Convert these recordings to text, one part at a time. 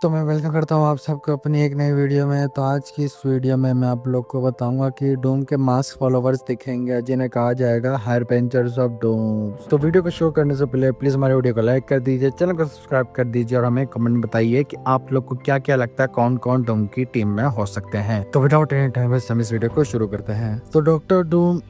तो मैं वेलकम करता हूँ आप सबको अपनी एक नई वीडियो में। तो आज की इस वीडियो में मैं आप लोग को बताऊंगा कि डूम के मास फॉलोवर्स दिखेंगे जिन्हें कहा जाएगा हारपेंचर्स ऑफ डूम। तो वीडियो को शुरू करने से पहले प्लीज हमारे वीडियो को लाइक कर दीजिए, चैनल को सब्सक्राइब कर दीजिए और हमें कमेंट में बताइए कि आप लोग को क्या क्या लगता है कौन कौन डूम की टीम में हो सकते हैं। तो विदाउट एनी टाइम वेस्ट हम इस वीडियो को शुरू करते हैं। तो डॉक्टर डूम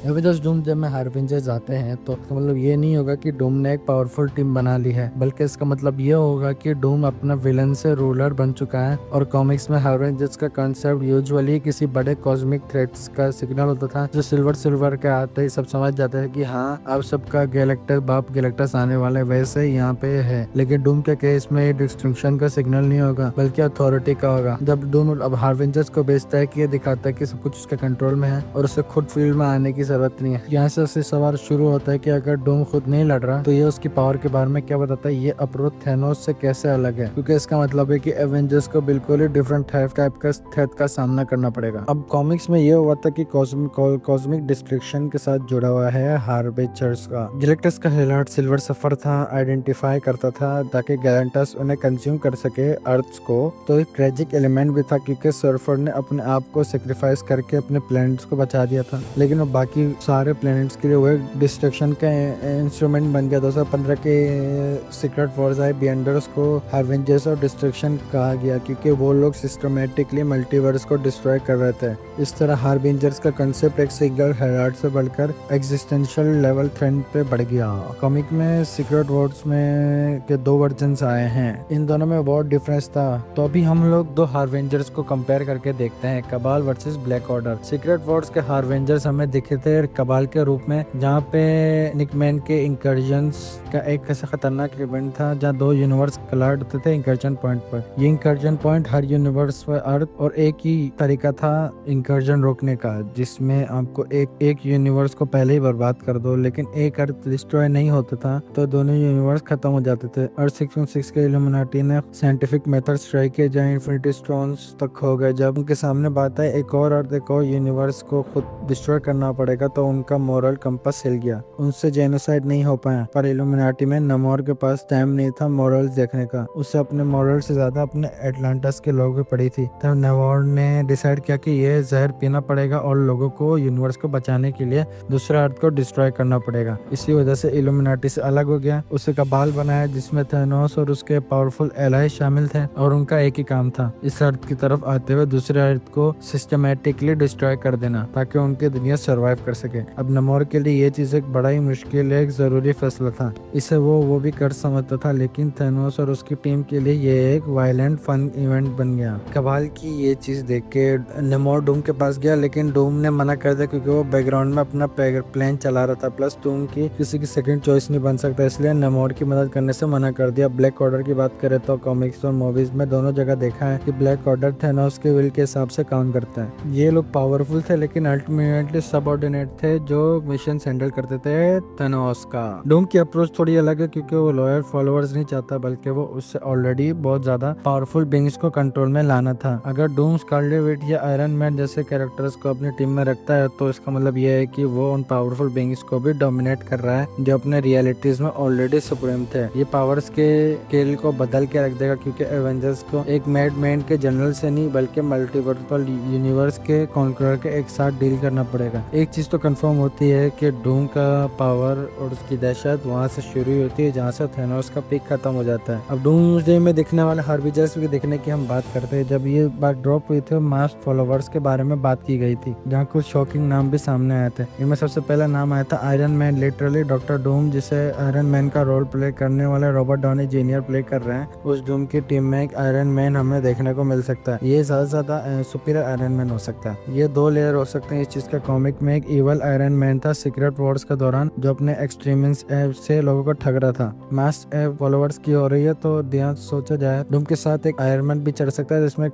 एवेंजर्स डूम जब में हारपिंजर्स आते हैं तो इसका मतलब ये नहीं होगा कि डूम ने एक पावरफुल टीम बना ली है, बल्कि इसका मतलब ये होगा कि डूम अपना विलन से रूलर बन चुका है। और कॉमिक्स में हारपिंजर्स का कॉन्सेप्ट यूजुअली किसी बड़े कॉस्मिक थ्रेट्स का सिग्नल होता था, जो सिल्वर के आते ही सब समझ जाते हैं कि हाँ अब सबका गैलेक्टस बाप गैलेक्टस आने वाला है। वैसे ही यहाँ पे है, लेकिन डूम के केस में डिस्ट्रक्शन का सिग्नल नहीं होगा बल्कि अथॉरिटी का होगा। जब डूम अब हारपिंजर्स को बेचता है कि ये दिखाता है कि सब कुछ उसके कंट्रोल में है और उसे खुद फील्ड में आने की जरूरत नहीं है। यहाँ से उससे सवाल शुरू होता है कि अगर डूम खुद नहीं लड़ रहा तो ये उसकी पावर के बारे में क्या बताता है, ये अप्रोच थेनोस से कैसे अलग है, क्योंकि इसका मतलब है कि एवेंजर्स को बिल्कुल ही डिफरेंट टाइप का थ्रेट का सामना करना पड़ेगा। अब कॉमिक्स में ये हुआ था कि कॉस्मिक डिस्ट्रक्शन के साथ जुड़ा हुआ है हार्बिंजर्स का। गैलेक्टस का हेलार्ड सिल्वर सफर था, आइडेंटिफाई करता था ताकि गैलेंटस उन्हें कंज्यूम कर सके अर्थ को। तो एक ट्रेजिक एलिमेंट भी था क्योंकि सर्फर ने अपने आप को सेक्रीफाइस करके अपने प्लैनेट्स को बचा दिया था, लेकिन वो बाकी सारे प्लैनेट्स के लिए वो एक डिस्ट्रक्शन का इंस्ट्रूमेंट बन गया। 2015 के सीक्रेट वॉर्स आए बियंडर्स को हार्वेंजर्स ऑफ डिस्ट्रक्शन कहा गया क्योंकि वो लोग सिस्टमेटिकली मल्टीवर्स को डिस्ट्रॉय कर रहे थे। इस तरह हार्बिंजर्स का कंसेप्ट एक सिंगल हेराल्ड से बढ़कर एग्जिस्टेंशियल लेवल थ्रेट पे बढ़ गया। कॉमिक में सीक्रेट वॉर्स में के दो वर्जन्स आए हैं, इन दोनों में बहुत डिफरेंस था। तो अभी हम लोग दो हार्वेंजर्स को कंपेयर करके देखते हैं, cabal versus black order. Secret wars के हार्वेंजर्स हमें दिखे थे कबाल के रूप में, जहाँ पे निकमैन के इंकर्जन्स का एक ऐसा खतरनाक इवेंट था जहाँ दो यूनिवर्स कलाड होते थे इंकर्जन पॉइंट पर। ये इंकर्जन पॉइंट हर यूनिवर्स पर अर्थ और एक ही तरीका था इंकर्जन रोकने का, जिसमें आपको एक यूनिवर्स को पहले ही बर्बाद कर दो, लेकिन एक अर्थ डिस्ट्रॉय नहीं होता था तो दोनों यूनिवर्स खत्म हो जाते थे। अर्थ 616 के इल्यूमिनाटी ने साइंटिफिक मेथड ट्राई किए जहाँ इन्फिनिटी स्टोन्स तक हो गए। जब उनके सामने बात है एक और अर्थ एक और यूनिवर्स को खुद डिस्ट्रॉय करना पड़ेगा, तो उनका मोरल कंपास हिल गया, उनसे जेनोसाइड नहीं हो पाया। पर इल्यूमिनाटी में नमोर के पास टाइम नहीं था मोरल्स देखने का, उसे अपने मोरल से ज्यादा अपने एटलांटस के लोगों पे पड़ी थी। तब नमोर ने डिसाइड किया कि ये जहर पीना पड़ेगा और लोगों को यूनिवर्स को बचाने के लिए दूसरे अर्थ को डिस्ट्रॉय करना पड़ेगा। इसी वजह से इल्यूमिनाटी से अलग हो गया, उसे कबाल बनाया जिसमें थेनोस और उसके पावरफुल एलाय शामिल थे और उनका एक ही काम था, इस अर्थ की तरफ आते हुए दूसरे अर्थ को सिस्टमेटिकली डिस्ट्रॉय कर देना ताकि उनकी दुनिया सर्वाइव कर सके। अब नमोर के लिए ये चीज एक बड़ा ही मुश्किल एक जरूरी फैसला था, इसे वो भी कर समझता था, लेकिन थेनोस और उसकी टीम के लिए ये एक वायलेंट फन इवेंट बन गया। कबाल की ये चीज देख के नमोर डूम के पास गया, लेकिन डूम ने मना कर दिया क्योंकि वो बैकग्राउंड में अपना प्लान चला रहा था, प्लस डूम की किसी की सेकंड चॉइस नहीं बन सकता, इसलिए नमोर की मदद करने से मना कर दिया। ब्लैक ऑर्डर की बात करें तो कॉमिक्स और मूवीज में दोनों जगह देखा है कि ब्लैक ऑर्डर थेनोस के विल के हिसाब से काम करता है। ये लोग पावरफुल थे लेकिन अल्टीमेटली सबऑर्डिनेट थे जो मिशन हैंडल करते थे थेनोस का। डूम की अप्रोच थोड़ी अलग है क्योंकि वो लॉयल फॉलोअर्स नहीं चाहता, बल्कि वो उससे ऑलरेडी बहुत ज्यादा पावरफुल बींग्स को कंट्रोल में लाना था। अगर डूम स्कारलेट विच या आयरन मैन जैसे कैरेक्टर्स को अपनी टीम में रखता है तो इसका मतलब ये है कि वो उन पावरफुल बींग्स को भी डोमिनेट कर रहा है जो अपने रियलिटीज में ऑलरेडी सुप्रीम थे। ये पावर्स के स्केल को बदल के रख देगा क्योंकि एवेंजर्स को एक मैड मैन के जनरल से नहीं बल्कि मल्टीवर्सल यूनिवर्स के कॉन्करर के एक साथ डील करना पड़ेगा। एक चीज तो कंफर्म होती है कि डूम का पावर और उसकी दहशत वहां से शुरू होती है जहां से थेनोस का पीक खत्म हो जाता है। अब डूम्सडे में दिखने वाले हार्बिंजर्स भी देखने की हम बात करते हैं। जब ये बात ड्रॉप हुई थी मास फॉलोवर्स के बारे में बात की गई थी, जहाँ कुछ शॉकिंग नाम भी सामने आए थे। इनमें सबसे पहला नाम आया था iron man, literally doctor Doom, जिसे आयरन मैन का रोल प्ले करने वाले रॉबर्ट डॉनी जूनियर प्ले कर रहे हैं। उस डूम की टीम में एक आयरन मैन हमें देखने को मिल सकता है, ये ज्यादा से ज्यादा सुपीरियर आयरन मैन हो सकता है। ये दो लेयर हो सकते हैं इस चीज का। कॉमिक में एक इवल आयरन मैन था सीक्रेट वॉर्स के दौरान जो अपने एक्सट्रीमिस्ट से लोगों को ठग रहा था। मास फॉलोवर्स की हो रही है तो ध्यान सोचा जाए डूम के साथ एक आयरन मैन भी चढ़ सकता है जिसमें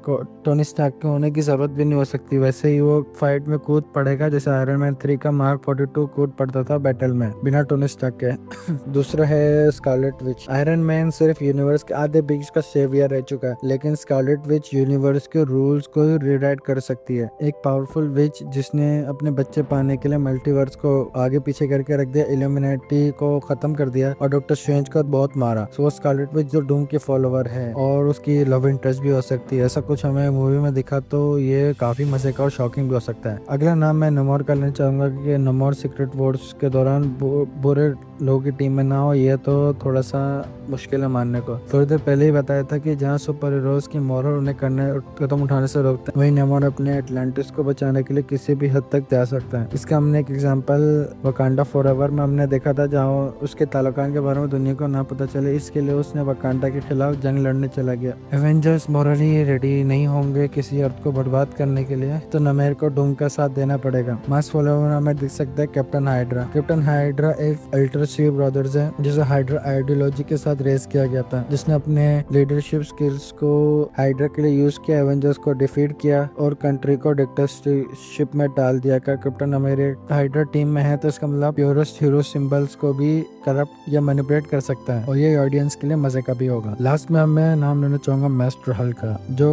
टोनी स्टार्क के होने की जरूरत भी नहीं हो सकती। वैसे ही वो फाइट में कूद पड़ेगा जैसे आयरन मैन 3 का मार्क 42 कूद पड़ता था बैटल में बिना टोनी स्टार्क के। दूसरा है स्कारलेट विच। आयरन मैन सिर्फ यूनिवर्स के आधे बीच का सेवियर रह चुका है, लेकिन स्कारलेट विच यूनिवर्स के रूल्स को रिराइट कर सकती है। एक पावरफुल विच जिसने अपने बच्चे पाने करने के लिए मल्टीवर्स को आगे पीछे करके रख दिया, इल्यूमिनेटी को खत्म कर दिया और डॉक्टर स्ट्रेंज को बहुत मारा। सो स्कारलेट विच जो डूम की फॉलोवर है और उसकी लव इंटरेस्ट भी हो सकती है, ऐसा कुछ हमें मूवी में दिखा तो ये काफी मजे का और शॉकिंग भी हो सकता है। अगला नाम मैं नमोर का लेना चाहूंगा कि नमोर सीक्रेट वॉर्स के दौरान बुरे लोगों की टीम में ना हो, ये तो थोड़ा सा मुश्किल है मानने को। थोड़ी देर पहले ही बताया था कि जहाँ सुपर हीरोज की मोरल उन्हें करने कदम उठाने से रोकते हैं, वही नमोर अपने एटलांटिस को बचाने के लिए किसी भी हद तक जा सकता है। इसका हमने एक एग्जांपल वकांडा फॉरएवर में हमने देखा था, जहाँ उसके ताल्लुकान के बारे में दुनिया को ना पता चले, इसके लिए उसने वकांडा के खिलाफ जंग लड़ने चला गया। एवेंजर्स मोरली रेडी नहीं होंगे किसी अर्थ को बर्बाद करने के लिए, तो नमेर को डूम का साथ देना पड़ेगा। मास फॉलोवर में दिख सकता है कैप्टन हाइड्रा। कैप्टन हाइड्रा एक अल्ट्रा शिप ब्रदर्स है जिसे हाइड्रा आइडियोलॉजी के साथ रेस किया गया था, जिसने अपने लीडरशिप स्किल्स को हाइड्रा के लिए यूज किया, एवेंजर्स को डिफीट किया और कंट्री को डिक्टेटरशिप में डाल दिया। का कैप्टन अमेरिका हाइड्रा टीम में है तो इसका मतलब प्योरेस्ट हीरो सिंबल्स को भी करप्ट या मैनिपुलेट कर सकता है और ये ऑडियंस के लिए मजे का भी होगा। लास्ट में मैं नाम लेना चाहूंगा मास्टर हल्क का, जो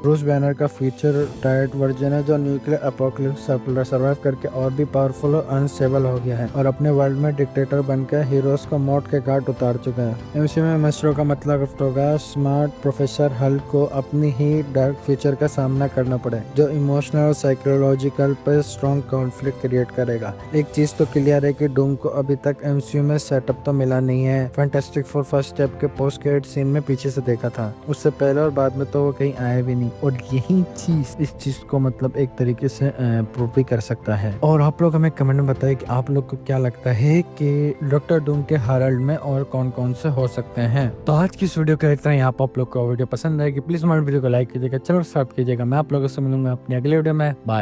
ब्रूस बैनर का फीचर टाइट वर्जन है, जो न्यूक्लियर अपोकलिप्स सर्वाइव करके और भी पावरफुल और अनस्टेबल हो गया है और अपने वर्ल्ड में डिक्टेटर बनकर हीरोज को मौत के घाट उतार चुका है। एमसीयू में मास्टर का मतलब होगा स्मार्ट प्रोफेसर हल्क को अपनी ही डार्क फ्यूचर का सामना करना पड़े, जो इमोशनल और साइकोलॉजिकल पर स्ट्रॉन्ग कॉन्फ्लिक्ट क्रिएट करेगा। एक चीज तो क्लियर है कि डूम को अभी तक एमसीयू में सेटअप तो मिला नहीं है। फैंटास्टिक फोर फर्स्ट स्टेप के पोस्ट क्रेडिट सीन में पीछे से देखा था, उससे पहले और बाद में तो वो कहीं आए भी नहीं, और यही चीज इस चीज को मतलब एक तरीके से प्रूव भी कर सकता है। और आप लोग हमें कमेंट में बताइए कि आप लोग को क्या लगता है कि डॉक्टर डूम के हर्ल्ड में और कौन कौन से हो सकते हैं। तो आज की इस वीडियो का इतना ही। आप लोग को वीडियो पसंद आएगी प्लीज हमारे वीडियो को लाइक कीजिएगा, चैनल सब्सक्राइब कीजिएगा। मैं आप लोगों से मिलूंगा अपनी अगले वीडियो में। बाय।